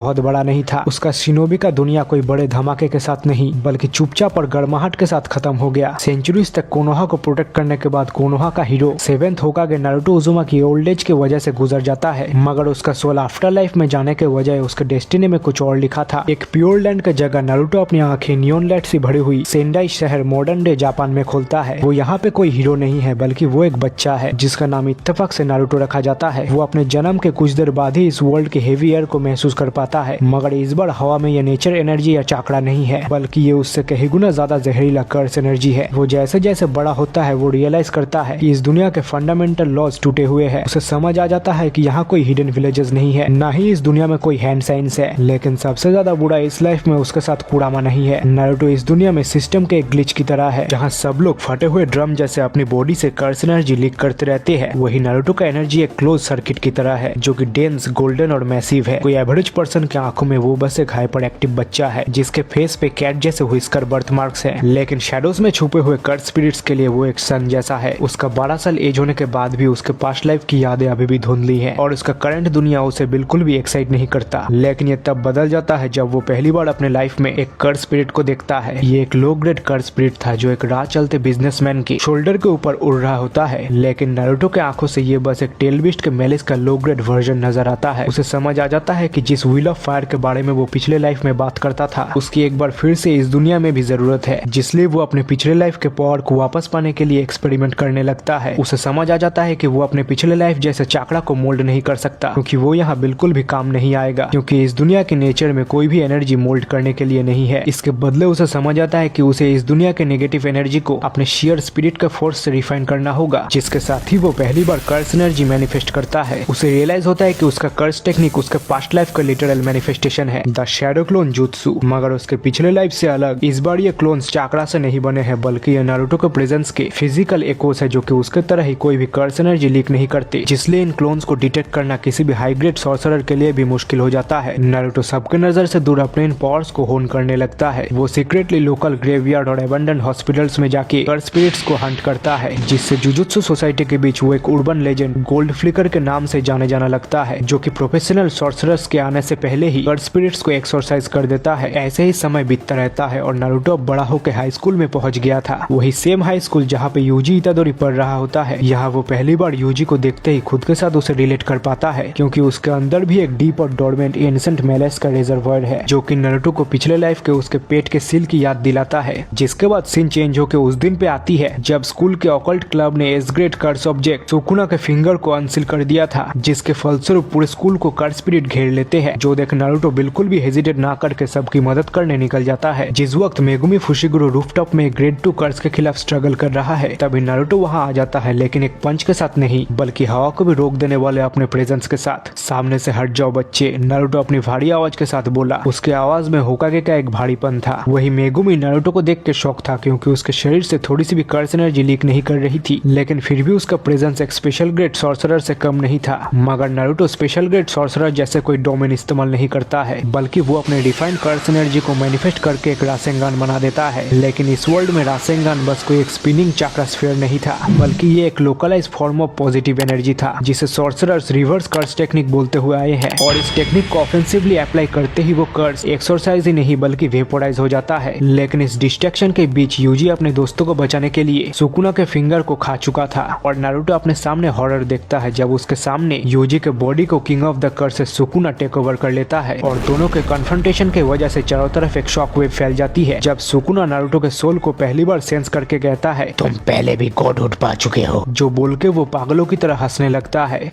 बहुत बड़ा नहीं था। उसका शिनोबी का दुनिया कोई बड़े धमाके के साथ नहीं बल्कि चुपचाप और गर्माहट के साथ खत्म हो गया। सेंचुरीज तक कोनोहा को प्रोटेक्ट करने के बाद कोनोहा का हीरो 7th होकागे नारुतो उजुमा की ओल्ड एज की वजह से गुजर जाता है, मगर उसका सोल आफ्टर लाइफ में जाने के वजह उसके डेस्टिनी में कुछ और लिखा था। एक प्योर लैंड की जगह नारुतो अपनी आंखें नियॉन लाइट से भरी हुई सेंडाई शहर मॉडर्न डे जापान में खोलता है। वो यहाँ पे कोई हीरो नहीं है बल्कि वो एक बच्चा है जिसका नाम इत्तेफाक से नारुतो रखा जाता है। वो अपने जन्म के कुछ देर बाद ही इस वर्ल्ड के हेवी एयर को महसूस कर पाता है, मगर इस बार हवा में ये नेचर एनर्जी या चाकड़ा नहीं है बल्कि ये उससे कहीं गुना ज्यादा जहरीला कर्स एनर्जी है। वो जैसे जैसे बड़ा होता है वो रियलाइज करता है कि इस दुनिया के फंडामेंटल लॉज टूटे हुए हैं। उसे समझ आ जाता है कि यहाँ कोई हिडन विलेजेस नहीं है, ना ही इस दुनिया में कोई हैंड साइंस है, लेकिन सबसे ज्यादा बुरा इस लाइफ में उसके साथ कुड़ामा नहीं है। नारुतो इस दुनिया में सिस्टम के एक ग्लिच की तरह है जहाँ सब लोग फटे हुए ड्रम जैसे अपनी बॉडी से कर्स एनर्जी लीक करते रहते हैं। वही नारुतो का एनर्जी एक क्लोज सर्किट की तरह है जो कि डेंस, गोल्डन और मैसिव है। कोई एवरेज पर्सन के आंखों में वो बस एक हाइपर एक्टिव बच्चा है जिसके फेस पे कैट जैसे व्हिस्कर बर्थ मार्क्स है, लेकिन शेडोज में छुपे हुए कर्स स्पिरिट्स के लिए वो एक सन जैसा है। उसका 12 साल एज होने के बाद भी उसके पास्ट लाइफ की यादें अभी भी धुंधली है और उसका करंट दुनिया उसे बिल्कुल भी एक्साइट नहीं करता। लेकिन ये तब बदल जाता है जब वो पहली बार अपने लाइफ में एक कर्स स्पिरिट को देखता है। ये एक लो ग्रेड कर्स स्पिरिट था जो एक राह चलते बिजनेसमैन के शोल्डर के ऊपर उड़ रहा होता है, लेकिन नारुतो के आंखों से ये बस एक टेल बिस्ट के मेलिस का लो ग्रेड वर्जन नजर आता है। उसे समझ आ जाता है कि जिस व्हील ऑफ फायर के बारे में वो पिछले लाइफ में बात करता था उसकी एक बार फिर से इस दुनिया में भी जरूरत है, जिसलिए वो अपने पिछले लाइफ के पावर को वापस पाने के लिए एक्सपेरिमेंट करने लगता है। उसे समझ आ जाता है कि वो अपने पिछले लाइफ जैसे चाकड़ा को मोल्ड नहीं कर सकता क्योंकि वो यहाँ बिल्कुल भी काम नहीं आएगा, क्योंकि इस दुनिया के नेचर में कोई भी एनर्जी मोल्ड करने के लिए नहीं है। इसके बदले उसे समझ आता है कि उसे इस दुनिया के नेगेटिव एनर्जी को अपने शेयर स्पिरिट के फोर्स से रिफाइन करना होगा, जिसके साथ ही वो पहली बार कर्स एनर्जी मैनिफेस्ट करता है। उसे रियलाइज होता है कि उसका कर्स टेक्निक उसके पास्ट लाइफ का लिटरल मैनिफेस्टेशन है, द शैडो क्लोन जुत्सु। मगर उसके पिछले लाइफ से अलग इस बार ये क्लोन्स चाकड़ा से नहीं बने हैं बल्कि ये नारुतो के प्रेजेंस के फिजिकल एकोस है जो कि उसके तरह ही कोई भी कर्स एनर्जी लीक नहीं करते, जिसलिए इन क्लोन्स को डिटेक्ट करना किसी भी हाई ग्रेड सॉर्सरर के लिए भी मुश्किल हो जाता है। नारुतो सबके नजर से दूर अपने इन पावर्स को होन करने लगता है। वो सीक्रेटली लोकल ग्रेवयार्ड और एबंडन हॉस्पिटल्स में जाके कर्स स्पिरिट्स को हंट करता है, जिससे जुजुत्सु सोसाइटी के बीच वो एक उर्बन लेजेंड गोल्ड फ्लिकर के नाम से जाने जाना लगता है, जो कि प्रोफेशनल सॉर्सरर्स के आने से पहले ही कर्स स्पिरिट्स को एक्सरसाइज कर देता है। ऐसे ही समय बीतता रहता है और नारुतो अब बड़ा होकर हाई स्कूल में पहुंच गया था, वही सेम हाई स्कूल जहाँ पे यूजी इतादोरी पढ़ रहा होता है। यहाँ वो पहली बार यूजी को देखते ही खुद के साथ उसे रिलेट कर पाता है, क्योंकि उसके अंदर भी एक डीप और डोरमेंट एंशिएंट मेलेस का रिजर्वायर है जो कि नारुतो को पिछले लाइफ के उसके पेट के सील की याद दिलाता है। जिसके बाद सीन चेंज होकर उस दिन पे आती है जब स्कूल के ऑकल्ट क्लब ने एस ग्रेड कर्स ऑब्जेक्ट सुकुना के फिंगर को अनसील कर दिया था, जिसके फलस्वरूप पूरे स्कूल को कर्स स्पिरिट घेर लेते हैं, जो देख नारुतो बिल्कुल भी हेजिटेट ना करके सबकी मदद करने निकल जाता है। जिस वक्त मेगुमी फुशिगुरु रूफटॉप में ग्रेड 2 कर्स के खिलाफ स्ट्रगल कर रहा है तभी नारुतो वहां आ जाता है, लेकिन एक पंच के साथ नहीं बल्कि हवा को भी रोक देने वाले अपने प्रेजेंस के साथ। सामने से हट जाओ बच्चे, नारुतो अपनी भारी आवाज के साथ बोला। उसके आवाज में होकागे का एक भारीपन था। वही मेगुमी नारुतो को देख के शॉक था क्योंकि उसके शरीर से थोड़ी सी भी कर्स एनर्जी लीक नहीं कर रही थी, लेकिन फिर भी उसका प्रेजेंस एक स्पेशल ग्रेड सॉर्सरर से कम नहीं था। मगर नारुतो स्पेशल ग्रेड सॉर्सरर जैसे कोई डोमेन इस्तेमाल नहीं करता है बल्कि वो अपने डिफाइंड कर्स एनर्जी को मैनिफेस्ट करके एक रासेंगान बना देता है। लेकिन इस वर्ल्ड में रासेंगान बस कोई एक स्पिनिंग चाक्रा स्फीयर नहीं था बल्कि ये एक localise form of positive energy था, जिसे सॉर्सरर्स रिवर्स कर्स टेक्निक बोलते हुए आए हैं। और इस टेक्निक को ऑफेंसिवली अप्लाई करते ही वो कर्स एक्सरसाइज ही नहीं बल्कि वेपोराइज हो जाता है। लेकिन इस डिस्ट्रैक्शन के बीच यूजी अपने दोस्तों को बचाने के लिए सुकुना के फिंगर को खा चुका था और नारुतो अपने सामने हॉरर देखता है जब उसके सामने यूजी के बॉडी को किंग ऑफ द कर्स से सुकुना टेक ओवर कर लेता है और दोनों के कन्फ्रंटेशन के वजह से चारों तरफ एक शॉक वेव फैल जाती है। जब सुकुना नारुतो के सोल को पहली बार सेंस करके कहता है तुम पहले भी गॉडहुड पा चुके हो, जो बोल के वो पागलों की तरह हंसने लगता है।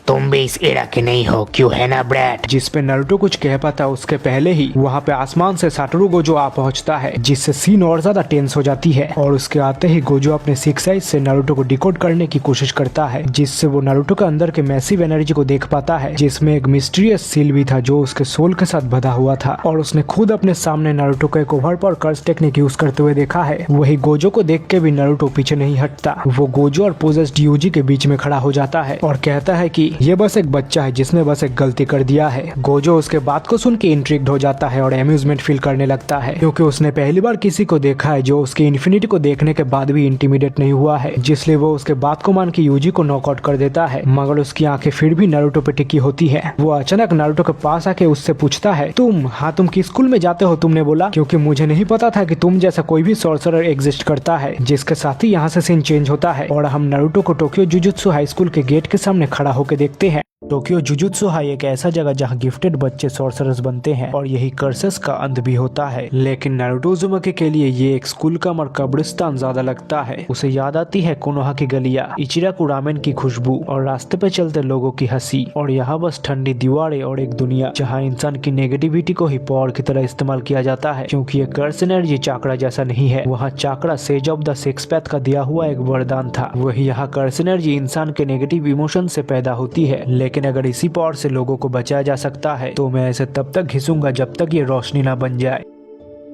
तुम भी इस एरा के नहीं हो, क्यों है ना ब्रैट। जिस पे नारुतो कुछ कह पाता उसके पहले ही वहाँ पे आसमान से साटोरू गोजो आ पहुँचता है, जिससे सीन और ज्यादा टेंस हो जाती है। और उसके आते ही गोजो अपने सिक्स आइज से नारुतो को डिकोड करने की कोशिश करता है, जिससे वो नारुतो के अंदर के मैसिव एनर्जी को देख पाता है, जिसमें एक मिस्टीरियस सील भी था जो उसके सोल के साथ बधा हुआ था। और उसने खुद अपने सामने नारुतो को एक ओवरपावर कर्स टेक्निक यूज करते हुए देखा है। वही गोजो को देख के भी नारुतो पीछे नहीं हटता। वो गोजो और पोजेस्ड यूजी के बीच में खड़ा हो जाता है और कहता है कि ये बस एक बच्चा है जिसने बस एक गलती कर दिया है। गोजो उसके बात को सुन के इंट्रिग्ड हो जाता है और एम्यूजमेंट फील करने लगता है, क्योंकि उसने पहली बार किसी को देखा है जो उसके इन्फिनिटी को देखने के बाद भी इंटिमिडेट नहीं हुआ है, जिसलिए वो उसके बात को मान के यूजी को नॉकआउट कर देता है। मगर उसकी आंखें फिर भी नारुतो पे टिकी होती है। वो अचानक नारुतो के पास आके उससे पूछता है, तुम किस स्कूल में जाते हो? तुमने बोला, क्योंकि मुझे नहीं पता था कि तुम जैसा कोई भी सॉर्सरर एग्जिस्ट करता है। जिसके साथ ही यहाँ से सीन चेंज होता है और हम नारुतो को टोक्यो जुजुत्सु हाई स्कूल के गेट के सामने खड़ा होकर देखते हैं। टोक्यो जुजुत्सु हाई एक ऐसा जगह जहाँ गिफ्टेड बच्चे सॉर्सरर्स बनते हैं और यही कर्सेस का अंत भी होता है। लेकिन नारुतो उज़ुमाकी के लिए ये एक स्कूल कम और कब्रिस्तान ज्यादा लगता है। उसे याद आती है कोनोहा की गलियां, इचिराकु रामेन की खुशबू और रास्ते पे चलते लोगों की हंसी, और यहाँ बस ठंडी दीवारें और एक दुनिया जहाँ इंसान की नेगेटिविटी को ही पावर की तरह इस्तेमाल किया जाता है। क्योंकि ये कर्स एनर्जी चाकरा जैसा नहीं है, वहाँ chakra sage of the six path का दिया हुआ एक वरदान था। वही यहाँ कर्स एनर्जी इंसान के नेगेटिव इमोशन से पैदा होती है। लेकिन अगर इसी पावर से लोगों को बचाया जा सकता है तो मैं ऐसे तब तक घिसूंगा जब तक ये रोशनी ना बन जाए।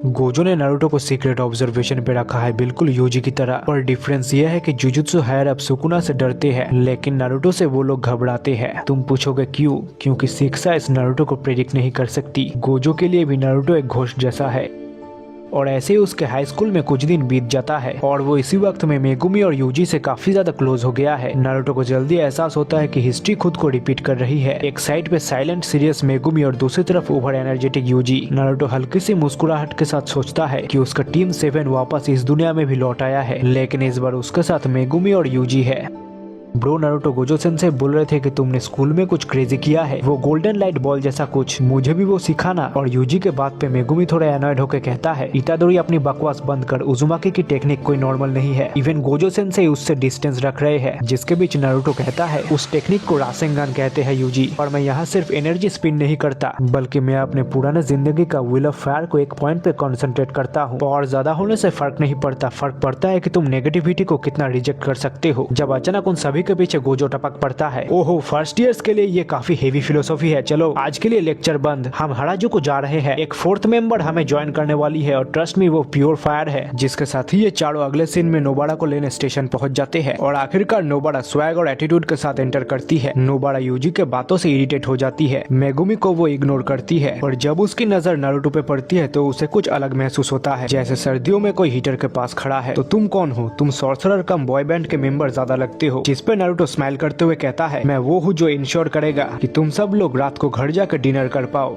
गोजो ने नारुतो को सीक्रेट ऑब्जर्वेशन पे रखा है, बिल्कुल यूजी की तरह, पर डिफरेंस ये है कि जुजुत्सु हायर अप सुकुना से डरते हैं लेकिन नारुतो से वो लोग घबराते हैं। तुम पूछोगे क्यों? क्योंकि सिक्स आइज नारुतो को प्रेडिक्ट नहीं कर सकती। गोजो के लिए भी नारुतो एक घोस्ट जैसा है। और ऐसे ही उसके हाई स्कूल में कुछ दिन बीत जाता है और वो इसी वक्त में मेगुमी और यूजी से काफी ज्यादा क्लोज हो गया है। नारुतो को जल्दी एहसास होता है कि हिस्ट्री खुद को रिपीट कर रही है। एक साइड पे साइलेंट सीरियस मेगुमी और दूसरी तरफ ओवर एनर्जेटिक यूजी। नारुतो हल्की सी मुस्कुराहट के साथ सोचता है कि उसका टीम 7 वापस इस दुनिया में भी लौट आया है, लेकिन इस बार उसके साथ मेगुमी और यूजी है। ब्रो, नारुतो गोजो सेंसेई बोल रहे थे कि तुमने स्कूल में कुछ क्रेजी किया है, वो गोल्डन लाइट बॉल जैसा कुछ, मुझे भी वो सिखाना। और यूजी के बात पे मेगुमी थोड़ा एनॉयड होकर कहता है, इतादोरी अपनी बकवास बंद कर, उज़ुमाकी की टेक्निक कोई नॉर्मल नहीं है। इवन गोजो सेंसेई उससे डिस्टेंस रख रहे हैं। जिसके बीच नारुतो कहता है, उस टेक्निक को रासेंगान कहते हैं यूजी, और मैं यहाँ सिर्फ एनर्जी स्पिन नहीं करता बल्कि मैं अपने पुराने जिंदगी का व्हील ऑफ फायर को एक पॉइंट पे कॉन्सेंट्रेट करता हूँ। और ज्यादा होने से फर्क नहीं पड़ता, फर्क पड़ता है कि तुम नेगेटिविटी को कितना रिजेक्ट कर सकते हो। जब अचानक उन सभी के पीछे गोजो पड़ता है। ओहो, फर्स्ट ईयर्स के लिए ये काफी हेवी फिलोसॉफी है। चलो आज के लिए लेक्चर बंद, हम हराजुकु जा रहे हैं। एक 4th मेंबर हमें ज्वाइन करने वाली है और ट्रस्ट मी वो प्योर फायर है। जिसके साथ ही ये चारों अगले सीन में नोबाड़ा को लेने स्टेशन पहुंच जाते हैं और आखिरकार नोबाड़ा स्वैग और एटीट्यूड के साथ एंटर करती है। नोबाड़ा यूजी के बातों से इरिटेट हो जाती है। मेगुमी को वो इग्नोर करती है और जब उसकी नजर नारुतो पे पड़ती है तो उसे कुछ अलग महसूस होता है, जैसे सर्दियों में कोई हीटर के पास खड़ा है। तो तुम कौन हो? तुम सॉर्सरर कम बॉय बैंड के मेंबर ज्यादा लगते हो। जिस पे नारुतो स्माइल करते हुए कहता है, मैं वो हूँ जो इंश्योर करेगा कि तुम सब लोग रात को घर जाकर डिनर कर पाओ।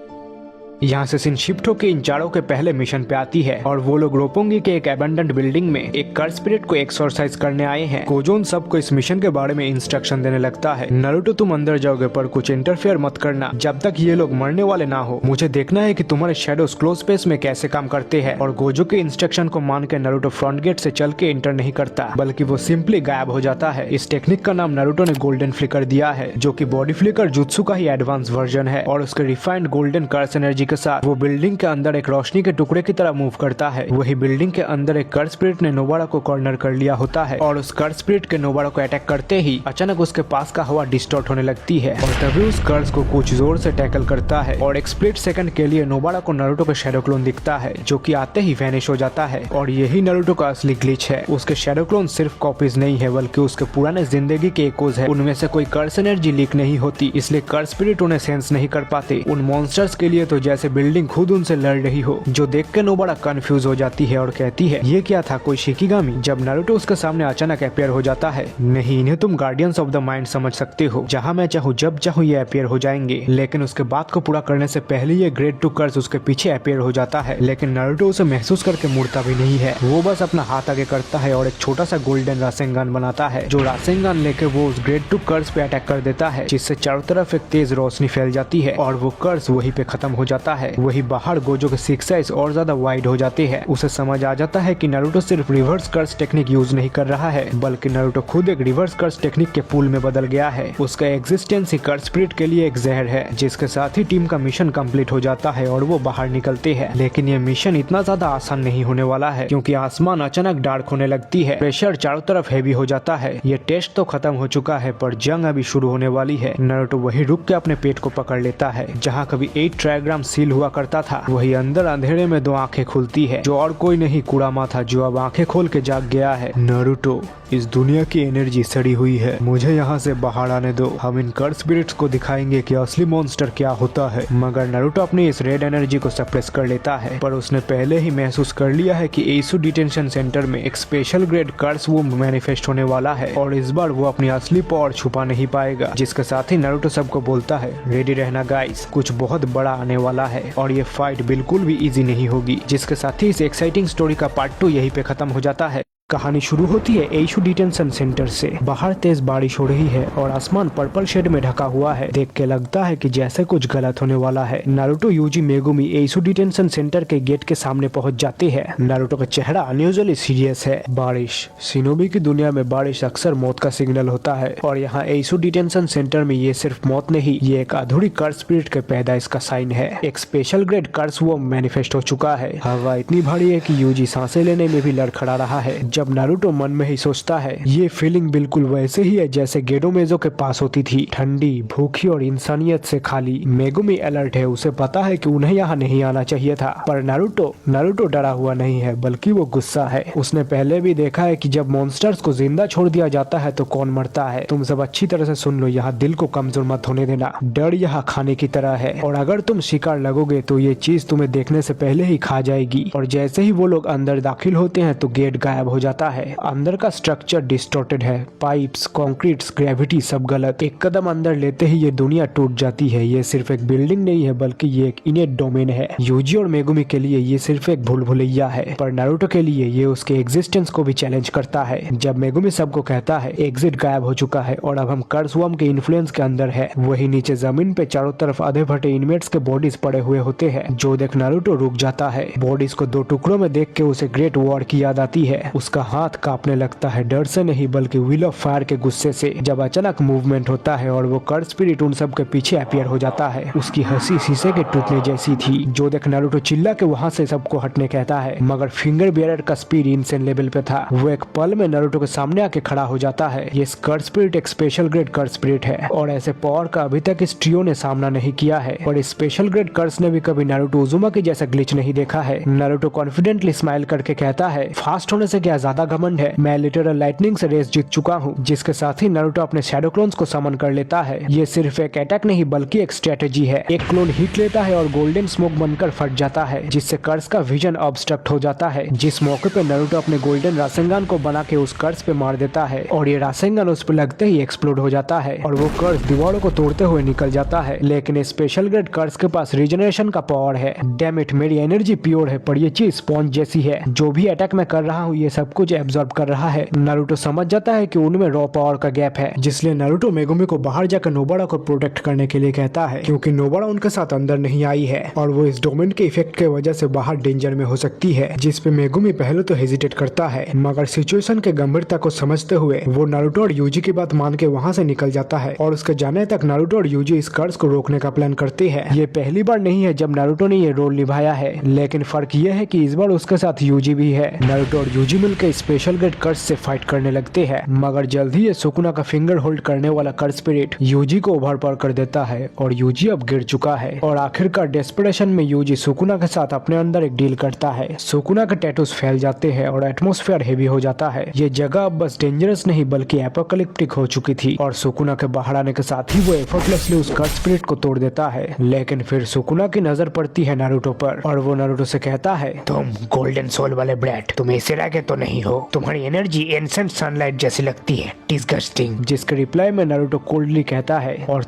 यहाँ से सीन शिफ्ट होकर इन चारों के पहले मिशन पे आती है और वो लोग रोपोंगी के एक एबंडेंट बिल्डिंग में एक कर्स स्पिरिट को एक्सरसाइज करने आए हैं। गोजो सबको इस मिशन के बारे में इंस्ट्रक्शन देने लगता है, नारुतो तुम अंदर जाओगे पर कुछ इंटरफेयर मत करना जब तक ये लोग मरने वाले ना हो। मुझे देखना है कि तुम्हारे शेडोज क्लोज स्पेस में कैसे काम करते हैं। और गोजो के इंस्ट्रक्शन को मान के नारुतो फ्रंट गेट से चल के एंटर नहीं करता बल्कि वो सिंपली गायब हो जाता है। इस टेक्निक का नाम नारुतो ने गोल्डन फ्लिकर दिया है, जो की बॉडी फ्लिकर जुत्सु का ही एडवांस वर्जन है। और उसके रिफाइंड गोल्डन कर्स एनर्जी के साथ वो बिल्डिंग के अंदर एक रोशनी के टुकड़े की तरह मूव करता है। वही बिल्डिंग के अंदर एक कर्स स्पिरिट ने नोबाड़ा को कॉर्नर कर लिया होता है और उस कर्स स्पिरिट के नोबाड़ा को अटैक करते ही अचानक उसके पास का हवा डिस्टॉर्ट होने लगती है और तभी उस कर्स को कुछ जोर से टैकल करता है और एक स्प्लिट सेकंड के लिए नोबाड़ा को नारुतो का शैडो क्लोन दिखता है, जो कि आते ही वैनिश हो जाता है। और यही नारुतो का असली ग्लिच है। उसके शैडो क्लोन सिर्फ कॉपीज नहीं है बल्कि उसके पुराने जिंदगी के इकोज है। उनमें से कोई कर्स एनर्जी लीक नहीं होती, इसलिए कर्स स्पिरिट उन्हें सेंस नहीं कर पाते। उन मॉन्स्टर्स के लिए तो जैसे बिल्डिंग खुद उनसे लड़ रही हो, जो देख के नोबाड़ा कंफ्यूज हो जाती है और कहती है, ये क्या था, कोई शिकिगामी? जब नारुतो उसके सामने अचानक अपियर हो जाता है, नहीं, इन्हें तुम गार्डियंस ऑफ द माइंड समझ सकते हो, जहाँ मैं चाहूँ जब चाहूँ ये अपियर हो जाएंगे। लेकिन उसके बात को पूरा करने से पहले ये ग्रेड 2 कर्स उसके पीछे अपियर हो जाता है। लेकिन नारुतो उसे महसूस करके मुड़ता भी नहीं है, वो बस अपना हाथ आगे करता है और एक छोटा सा गोल्डन रासेंगान बनाता है, जो रासेंगान लेके वो उस ग्रेड 2 कर्स पे अटैक कर देता है, जिससे चारों तरफ एक तेज रोशनी फैल जाती है और वो कर्स वहीं पे खत्म हो जाता है। वही बाहर गोजो के सिक्स आइज और ज्यादा वाइड हो जाते हैं। उसे समझ आ जाता है कि नारुतो सिर्फ रिवर्स कर्स टेक्निक यूज नहीं कर रहा है बल्कि नारुतो खुद एक रिवर्स कर्स टेक्निक के पूल में बदल गया है। उसका एग्जिस्टेंस ही कर्स स्पिरिट के लिए एक जहर है, जिसके साथ ही टीम का मिशन कंप्लीट हो जाता है और वो बाहर निकलते हैं। लेकिन ये मिशन इतना ज्यादा आसान नहीं होने वाला है, क्योंकि आसमान अचानक डार्क होने लगती है, प्रेशर चारों तरफ हैवी हो जाता है। ये टेस्ट तो खत्म हो चुका है पर जंग अभी शुरू होने वाली है। नारुतो वही रुक के अपने पेट को पकड़ लेता है, जहाँ कभी 8 ट्राइग्राम सील हुआ करता था, वही अंदर अंधेरे में दो आंखें खुलती है, जो और कोई नहीं कुरामा था, जो अब आंखें खोल के जाग गया है। नारुतो, इस दुनिया की एनर्जी सड़ी हुई है, मुझे यहाँ से बाहर आने दो। हम इन कर्स स्पिरिट्स को दिखाएंगे कि असली मॉन्स्टर क्या होता है। मगर नारुतो अपनी इस रेड एनर्जी को सप्रेस कर लेता है, पर उसने पहले ही महसूस कर लिया है कि एसु डिटेंशन सेंटर में एक स्पेशल ग्रेड कर्स वुम मैनिफेस्ट होने वाला है, और इस बार वो अपनी असली पावर छुपा नहीं पाएगा। जिसके साथ ही नारुतो सबको बोलता है, रेडी रहना गाइस, कुछ बहुत बड़ा आने वाला है और ये फाइट बिल्कुल भी इजी नहीं होगी। जिसके साथ ही इस एक्साइटिंग स्टोरी का पार्ट 2 यहीं पे खत्म हो जाता है। कहानी शुरू होती है एशु डिटेंशन सेंटर से। बाहर तेज बारिश हो रही है और आसमान पर्पल शेड में ढका हुआ है। देख के लगता है कि जैसे कुछ गलत होने वाला है। नारुतो, यूजी, मेगुमी एशु डिटेंशन सेंटर के गेट के सामने पहुंच जाते हैं। नारुतो का चेहरा अनयूजुअली सीरियस है। बारिश, शिनोबी की दुनिया में बारिश अक्सर मौत का सिग्नल होता है, और यहाँ एशु डिटेंशन सेंटर में ये सिर्फ मौत नहीं, ये एक अधूरी कर्स स्पिरिट के पैदाइश का साइन है। एक स्पेशल ग्रेड कर्स वो मैनिफेस्ट हो चुका है। हवा इतनी भारी है कि यूजी सांसें लेने में भी लड़खड़ा रहा है। जब नारुतो मन में ही सोचता है, ये फीलिंग बिल्कुल वैसे ही है जैसे गेडोमेजो के पास होती थी, ठंडी, भूखी और इंसानियत से खाली। मेगुमी अलर्ट है, उसे पता है कि उन्हें यहाँ नहीं आना चाहिए था, पर नारुतो डरा हुआ नहीं है, बल्कि वो गुस्सा है। उसने पहले भी देखा है कि जब मॉन्स्टर्स को जिंदा छोड़ दिया जाता है तो कौन मरता है। तुम सब अच्छी तरह से सुन लो, यहाँ दिल को कमजोर मत होने देना। डर यहाँ खाने की तरह है, और अगर तुम शिकार लगोगे तो ये चीज तुम्हें देखने से पहले ही खा जाएगी। और जैसे ही वो लोग अंदर दाखिल होते हैं तो गेट गायब हो जाता है। अंदर का स्ट्रक्चर डिस्टॉर्टेड है, पाइप्स, कंक्रीट्स, ग्रेविटी सब गलत। एक कदम अंदर लेते ही ये दुनिया टूट जाती है। ये सिर्फ एक बिल्डिंग नहीं है, बल्कि ये एक इनेट डोमेन है। यूजी और मेगुमी के लिए ये सिर्फ एक भूल भुलैया है, पर नारुतो के लिए ये उसके एग्जिस्टेंस को भी चैलेंज करता है। जब मेगुमी सबको कहता है एग्जिट गायब हो चुका है और अब हम कर्स वर्म के इन्फ्लुएंस के अंदर है, वही नीचे जमीन पे चारों तरफ आधे फटे इनमेट्स के बॉडीज पड़े हुए होते हैं, जो देख नारुतो रुक जाता है। बॉडीज को दो टुकड़ों में देख के उसे ग्रेट वॉर की याद आती है। उसका हाथ कांपने लगता है, डर से नहीं बल्कि व्हील ऑफ फायर के गुस्से से। जब अचानक मूवमेंट होता है और वो कर्स स्पिरिट उन सब के पीछे अपीयर हो जाता है। उसकी हंसी शीशे के टूटने जैसी थी, जो देख नारुतो चिल्ला के वहाँ से सबको हटने कहता है, मगर फिंगर बियरर का स्पीड इनसेन लेवल पे था। वो एक पल में नारुतो के सामने आके खड़ा हो जाता है। ये कर्स स्पिरिट एक स्पेशल ग्रेड कर्स स्पिरिट है, और ऐसे पावर का अभी तक इस ट्रियो ने सामना नहीं किया है। और इस स्पेशल ग्रेड कर्स ने भी कभी नारुतो उजुमा के जैसा ग्लिच नहीं देखा है। नारुतो कॉन्फिडेंटली स्माइल करके कहता है, फास्ट होने से क्या ज्यादा घमंड है, मैं लिटरल लाइटनिंग से रेस जीत चुका हूँ। जिसके साथ ही नारुतो अपने शैडो क्लोन्स को समन कर लेता है। ये सिर्फ एक अटैक नहीं बल्कि एक स्ट्रेटेजी है। एक क्लोन हिट लेता है और गोल्डन स्मोक बनकर फट जाता है, जिससे कर्स का विजन ऑब्स्ट्रक्ट हो जाता है। जिस मौके पे नारुतो अपने गोल्डन रासेंगान को बना के उस कर्स पे मार देता है, और ये रासेंगान उस पे लगते ही एक्सप्लोड हो जाता है और वो कर्स दीवारों को तोड़ते हुए निकल जाता है। लेकिन स्पेशल ग्रेड कर्स के पास रीजनरेशन का पावर है। डैम इट, मेरी एनर्जी प्योर है, पर ये चीज स्पॉन्ज जैसी है। जो भी अटैक मैं कर रहा हूँ ये सब कुछ एब्जॉर्ब कर रहा है। नारुतो समझ जाता है कि उनमें रॉ पावर का गैप है, जिसलिए नारुतो मेगुमी को बाहर जाकर नोबड़ा को प्रोटेक्ट करने के लिए कहता है, क्योंकि नोबड़ा उनके साथ अंदर नहीं आई है और वो इस डोमेन के इफेक्ट के वजह से बाहर डेंजर में हो सकती है। जिस पे मेगुमी पहले तो हेजिटेट करता है, मगर सिचुएशन के गंभीरता को समझते हुए वो नारुतो और यूजी की बात मान के वहाँ से निकल जाता है, और उसके जाने तक नारुतो और यूजी इस कर्स को रोकने का प्लान करते हैं। ये पहली बार नहीं है जब नारुतो ने ये रोल निभाया है, लेकिन फर्क ये है कि इस बार उसके साथ यूजी भी है। नारुतो और यूजी मिलकर स्पेशल ग्रेड कर्स से फाइट करने लगते हैं, मगर जल्द ही ये सुकुना का फिंगर होल्ड करने वाला कर्स स्पिरिट यूजी को ओवरपावर कर देता है, और यूजी अब गिर चुका है। और आखिरकार डेस्परेशन में यूजी सुकुना के साथ अपने अंदर एक डील करता है। सुकुना के टैटूज फैल जाते हैं और एटमॉस्फेयर हेवी हो जाता है। ये जगह अब बस डेंजरस नहीं बल्कि एपोकलिप्टिक हो चुकी थी, और सुकुना के बाहर आने के साथ ही वो एफर्टलेसली उस कर्स स्पिरिट को तोड़ देता है। लेकिन फिर सुकुना की नजर पड़ती है नारुतो पर, और वो नारुतो से कहता है, तुम गोल्डन सोल वाले ब्रैट, तुम ऐसे के तो नहीं हो, तुम्हारी एनर्जी एंसेंट सनलाइट जैसी लगती है, डिस्गस्टिंग। जिसके रिप्लाई में नारुतो कोल्डली कहता है, और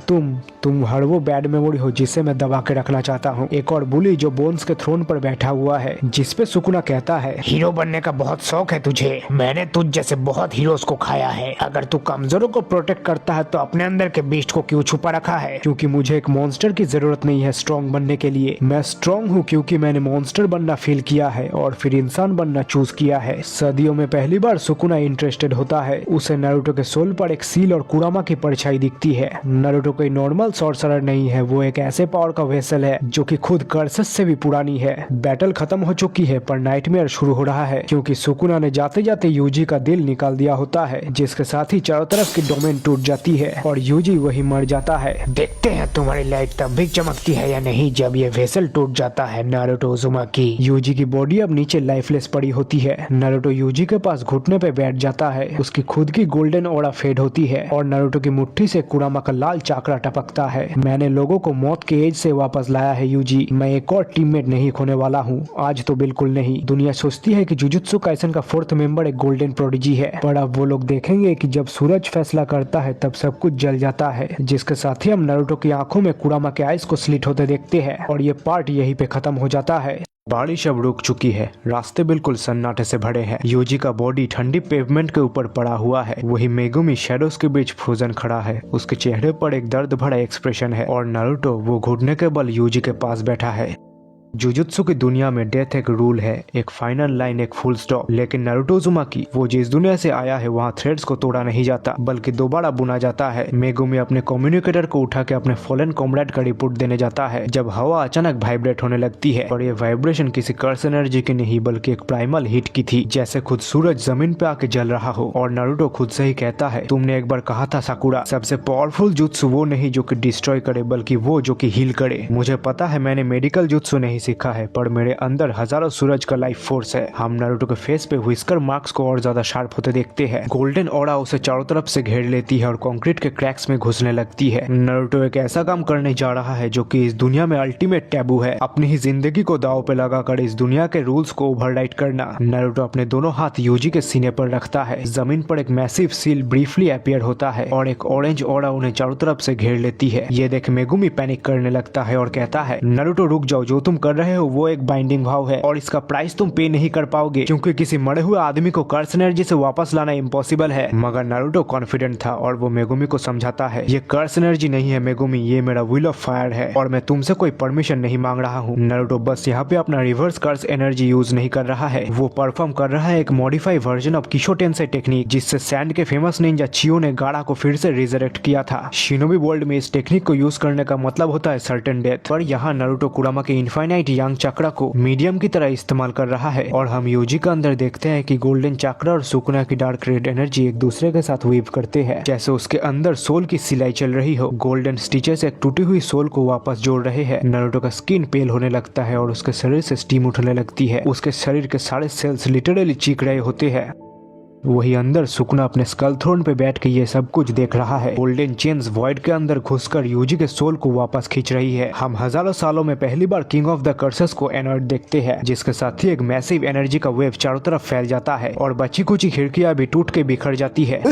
तुम हर वो बैड मेमोरी हो जिसे मैं दबा के रखना चाहता हूँ। एक और बुली जो बोन्स के थ्रोन पर बैठा हुआ है, जिसपे सुकुना कहता है, हीरो बनने का बहुत शौक है तुझे, मैंने तुझ जैसे बहुत हीरोज को खाया है। अगर तू कमजोरों को प्रोटेक्ट करता है तो अपने अंदर के बीस्ट को क्यों छुपा रखा है? क्योंकि मुझे एक मॉन्स्टर की जरूरत नहीं है स्ट्रॉन्ग बनने के लिए। मैं स्ट्रॉन्ग हूँ क्योंकि मैंने मॉन्स्टर बनना फील किया है और फिर इंसान बनना चूज किया है। सच सदियों में पहली बार सुकुना इंटरेस्टेड होता है। उसे नारुतो के सोल पर एक सील और कुरामा की परछाई दिखती है। नारुतो कोई नॉर्मल सॉर्सरर नहीं है, वो एक ऐसे पावर का वेसल है जो कि खुद कर्सेस से भी पुरानी है। बैटल खत्म हो चुकी है पर नाइटमेयर शुरू हो रहा है क्योंकि सुकुना ने जाते जाते यूजी का दिल निकाल दिया होता है, जिसके साथ ही चारों तरफ की डोमेन टूट जाती है और यूजी वही मर जाता है। देखते हैं तुम्हारी लाइट तब भी चमकती है या नहीं जब ये वेसल टूट जाता है नारुतो उजुमाकी। यूजी की बॉडी अब नीचे लाइफलेस पड़ी होती है। नारुतो यूजी के पास घुटने पे बैठ जाता है। उसकी खुद की गोल्डन ऑरा फेड होती है और नारुतो की मुट्ठी से कुरामा का लाल चाकरा टपकता है। मैंने लोगों को मौत के एज से वापस लाया है यूजी, मैं एक और टीममेट नहीं खोने वाला हूँ, आज तो बिल्कुल नहीं। दुनिया सोचती है कि जुजुत्सु काइसन का 4th मेंबर एक गोल्डन प्रोडिजी है, पर अब वो लोग देखेंगे कि जब सूरज फैसला करता है तब सब कुछ जल जाता है, जिसके साथ ही हम नारुतो की आंखों में कुरामा के आइस को स्लिट होते देखते हैं और ये पार्ट यहीं पे खत्म हो जाता है। बारिश अब रुक चुकी है, रास्ते बिल्कुल सन्नाटे से भरे हैं। यूजी का बॉडी ठंडी पेवमेंट के ऊपर पड़ा हुआ है। वही मेगुमी शैडोज के बीच फ्रोजन खड़ा है। उसके चेहरे पर एक दर्द भरा एक्सप्रेशन है और नारुतो वो घुटने के बल यूजी के पास बैठा है। जुजुत्सु की दुनिया में डेथ एक रूल है, एक फाइनल लाइन, एक फुल स्टॉप। लेकिन नारुतो उजुमाकी वो जिस दुनिया से आया है वहाँ थ्रेड्स को तोड़ा नहीं जाता बल्कि दोबारा बुना जाता है। मेगुमी अपने कम्युनिकेटर को उठा के अपने फॉलन कॉमरेड का रिपोर्ट देने जाता है जब हवा अचानक वाइब्रेट होने लगती है और ये वाइब्रेशन किसी कर्स एनर्जी की नहीं बल्कि एक प्राइमल हीट की थी, जैसे खुद सूरज जमीन पे आके जल रहा हो। और नारुतो खुद से ही कहता है, तुमने एक बार कहा था साकुरा, सबसे पावरफुल जुत्सु वो नहीं जो कि डिस्ट्रॉय करे बल्कि वो जो कि हील करे। मुझे पता है मैंने मेडिकल जुत्सु नहीं सीखा है पर मेरे अंदर हजारों सूरज का लाइफ फोर्स है। हम नारुतो के फेस पे व्हिस्कर मार्क्स को और ज्यादा शार्प होते देखते हैं। गोल्डन ऑरा उसे चारों तरफ से घेर लेती है और कंक्रीट के क्रैक्स में घुसने लगती है। नारुतो एक ऐसा काम करने जा रहा है जो कि इस दुनिया में अल्टीमेट टैबू है, अपनी ही जिंदगी को दांव पे लगाकर इस दुनिया के रूल्स को ओवरराइड करना। नारुतो अपने दोनों हाथ यूजी के सीने पर रखता है। जमीन पर एक मैसिव सील ब्रीफली अपीयर होता है और एक ऑरेंज ऑरा उन्हें चारों तरफ से घेर लेती है। ये देख मेगुमी पैनिक करने लगता है और कहता है, नारुतो रुक जाओ, जो तुम कर रहे हो वो एक बाइंडिंग भाव है और इसका प्राइस तुम पे नहीं कर पाओगे क्योंकि किसी मरे हुए आदमी को कर्स एनर्जी से वापस लाना इम्पॉसिबल है। मगर नारुतो कॉन्फिडेंट था और वो मेगुमी को समझाता है, ये कर्स एनर्जी नहीं है मेगुमी, ये मेरा व्हील ऑफ फायर है और मैं तुमसे कोई परमिशन नहीं मांग रहा हूँ। नारुतो बस यहाँ पे अपना रिवर्स कर्स एनर्जी यूज नहीं कर रहा है, वो परफॉर्म कर रहा है एक modify version of Kisho Tensei technique, जिससे सैंड के फेमस निंजा चियो ने गाड़ा को फिर से रिजरेक्ट किया था। शिनोबी वर्ल्ड में इस टेक्निक को यूज करने का मतलब होता है सर्टेन डेथ, पर यहाँ नारुतो कुरामा के इनफाइनाइट यांग चक्रा को मीडियम की तरह इस्तेमाल कर रहा है और हम यूजी का अंदर देखते हैं कि गोल्डन चक्रा और सुकुना की डार्क रेड एनर्जी एक दूसरे के साथ वीव करते हैं, जैसे उसके अंदर सोल की सिलाई चल रही हो। गोल्डन स्टिचेस एक टूटी हुई सोल को वापस जोड़ रहे हैं। नारुतो का स्किन पेल होने लगता है और उसके शरीर से स्टीम उठने लगती है। उसके शरीर के सारे सेल्स लिटरली चीख रहे होते हैं। वही अंदर सुकुना अपने स्कल थ्रोन पे बैठ के ये सब कुछ देख रहा है। गोल्डन चेन्स वॉइड के अंदर घुसकर यूजी के सोल को वापस खींच रही है। हम हजारों सालों में पहली बार किंग ऑफ द कर्सेस को एनर्ट देखते हैं, जिसके साथ ही एक मैसिव एनर्जी का वेव चारों तरफ फैल जाता है और बची कुची खिड़कियां भी टूट के बिखर जाती है।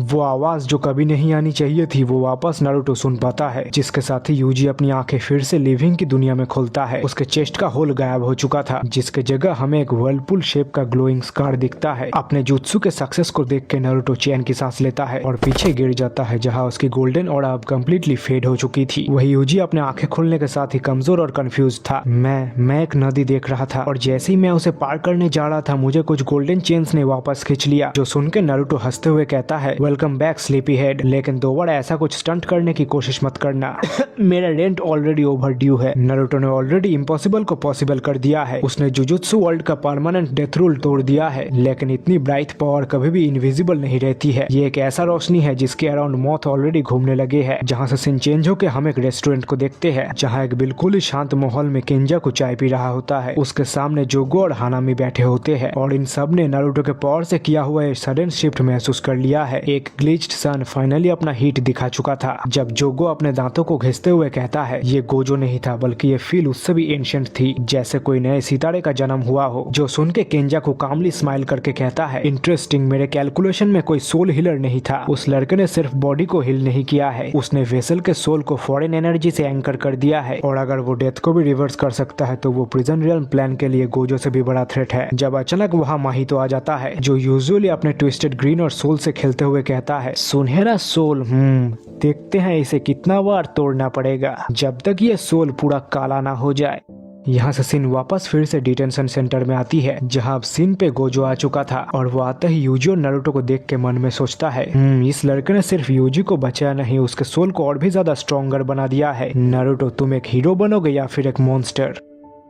वो आवाज जो कभी नहीं आनी चाहिए थी वो वापस नारुतो सुन पाता है, जिसके साथ ही यूजी अपनी आंखें फिर से लिविंग की दुनिया में खोलता है। उसके चेस्ट का होल गायब हो चुका था, जिसके जगह हमें एक वर्लपुल शेप का ग्लोइंग स्कार दिखता है। अपने जुत्सु के सक्सेस को देख के नारुतो चैन की सांस लेता है और पीछे गिर जाता है, जहां उसकी गोल्डन ऑरा अब कंप्लीटली फेड हो चुकी थी। वही यूजी अपने आंखें खोलने के साथ ही कमजोर और कंफ्यूज था। मैं एक नदी देख रहा था और जैसे ही मैं उसे पार करने जा रहा था मुझे कुछ गोल्डन चेन्स ने वापस खींच लिया, जो सुन के नारुतो हंसते हुए कहता है, वेलकम बैक स्लीपी हेड, लेकिन दोबारा ऐसा कुछ स्टंट करने की कोशिश मत करना। मेरा रेंट ऑलरेडी ओवर ड्यू है। नारुतो ने ऑलरेडी इम्पॉसिबल को पॉसिबल कर दिया है। उसने जुजुत्सु वर्ल्ड का परमानेंट डेथ रूल तोड़ दिया है, लेकिन इतनी ब्राइट पावर कभी भी इनविजिबल नहीं रहती है। ये एक ऐसा रोशनी है जिसके अराउंड मौत ऑलरेडी घूमने लगे हैं। जहाँ से सीन चेंज होकर हम एक रेस्टोरेंट को देखते हैं, जहाँ एक बिल्कुल ही शांत माहौल में केंजा को चाय पी रहा होता है। उसके सामने जोगो और हानामी बैठे होते हैं और इन सब ने नारुतो के पावर से किया हुआ एक सडन शिफ्ट महसूस कर लिया है। एक ग्लिच्ड सन फाइनली अपना हीट दिखा चुका था। जब जोगो अपने दांतों को घिसते हुए कहता है, ये गोजो नहीं था बल्कि ये फील उससे भी एंशिएंट थी, जैसे कोई नए सितारे का जन्म हुआ हो। जो सुन के केंजा को कामली स्माइल करके कहता है, इंटरेस्टिंग, मेरे कैलकुलेशन में कोई सोल हीलर नहीं था। उस लड़के ने सिर्फ बॉडी को हील नहीं किया है, उसने वेसल के सोल को फॉरेन एनर्जी से एंकर कर दिया है और अगर वो डेथ को भी रिवर्स कर सकता है तो वो प्रिजन रियल्म प्लान के लिए गोजो से भी बड़ा थ्रेट है। जब अचानक वहाँ माहितो आ जाता है, जो यूजुअली अपने ट्विस्टेड ग्रीन और सोल से खेलते हुए कहता है, सुनहरा सोल, देखते हैं इसे कितना बार तोड़ना पड़ेगा जब तक ये सोल पूरा काला ना हो जाए। यहाँ से सिन वापस फिर से डिटेंशन सेंटर में आती है, जहाँ अब सिन पे गोजो आ चुका था और वो आते ही यूजी और नारुतो को देख के मन में सोचता है, इस लड़के ने सिर्फ यूजी को बचाया नहीं, उसके सोल को और भी ज्यादा स्ट्रॉन्गर बना दिया है। नारुतो, तुम एक हीरो बनोगे या फिर एक मॉन्स्टर?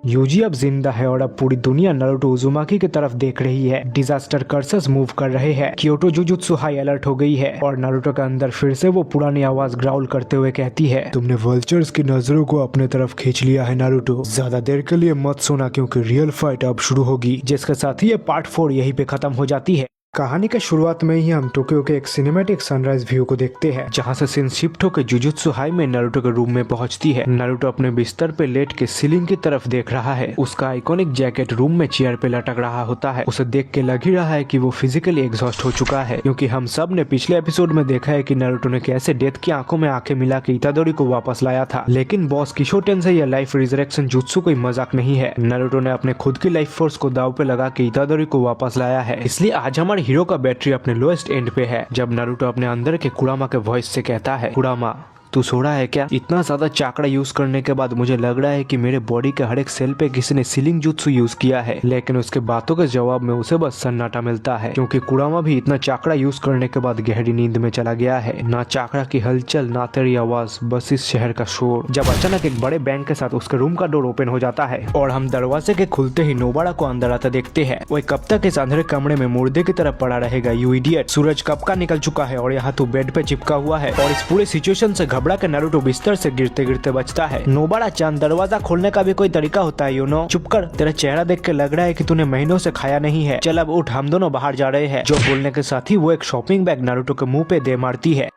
यूजी अब जिंदा है और अब पूरी दुनिया नारुतो उजुमाकी की तरफ देख रही है। डिजास्टर कर्सेस मूव कर रहे हैं, क्योटो जुजुत्सु हाई अलर्ट हो गई है और नारुतो के अंदर फिर से वो पुरानी आवाज ग्राउल करते हुए कहती है, तुमने वल्चर्स की नजरों को अपने तरफ खींच लिया है नारुतो, ज्यादा देर के लिए मत सोना क्योंकि रियल फाइट अब शुरू होगी। जिसके साथ ही ये पार्ट 4 यहीं पे खत्म हो जाती है। कहानी के शुरुआत में ही हम टोक्यो के एक सिनेमैटिक सनराइज व्यू को देखते हैं, जहां से सिन शिफ्ट होकर जुजुत्सु हाई में नारुतो के रूम में पहुंचती है। नारुतो अपने बिस्तर पे लेट के सीलिंग की तरफ देख रहा है। उसका आइकॉनिक जैकेट रूम में चेयर पे लटक रहा होता है। उसे देख के लग ही रहा है कि वो फिजिकली एग्जॉस्ट हो चुका है, क्योंकि हम सब ने पिछले एपिसोड में देखा है कि नारुतो ने कैसे डेथ की आंखों में आंखें मिला के इतादोरी को वापस लाया था। लेकिन बॉस किशोटेन से यह लाइफ रिजरेक्शन जुत्सु कोई मजाक नहीं है। नारुतो ने अपने खुद की लाइफ फोर्स को दाव पे लगा के इतादोरी को वापस लाया है। इसलिए आज हमारे हीरो का बैटरी अपने लोएस्ट एंड पे है, जब नारुतो अपने अंदर के कुरामा के वॉइस से कहता है, कुरामा तू सो रहा है क्या? इतना ज्यादा चाकड़ा यूज करने के बाद मुझे लग रहा है कि मेरे बॉडी के हर एक सेल पे किसी ने सीलिंग जुत्सु यूज किया है। लेकिन उसके बातों के जवाब में उसे बस सन्नाटा मिलता है, क्योंकि कुरामा भी इतना चाकड़ा यूज करने के बाद गहरी नींद में चला गया है। ना चाकड़ा की हलचल, ना तेरी आवाज, बस इस शहर का शोर। जब अचानक एक बड़े बैंग के साथ उसके रूम का डोर ओपन हो जाता है और हम दरवाजे के खुलते ही नोबाड़ा को अंदर आता देखते हैं। वो कब तक इस अंधेरे कमरे में मुर्दे की तरफ पड़ा रहेगा, यू इडियट। सूरज कब का निकल चुका है और यहाँ तू बेड पे चिपका हुआ है। और इस पूरे सिचुएशन से घबरा के नारुतो बिस्तर से गिरते गिरते बचता है। नोबाड़ा चांद, दरवाजा खोलने का भी कोई तरीका होता है, यू नो। चुप कर, तेरा चेहरा देख के लग रहा है कि तूने महीनों से खाया नहीं है। चल अब उठ, हम दोनों बाहर जा रहे हैं। जो बोलने के साथ ही वो एक शॉपिंग बैग नारुतो के मुंह पे दे मारती है।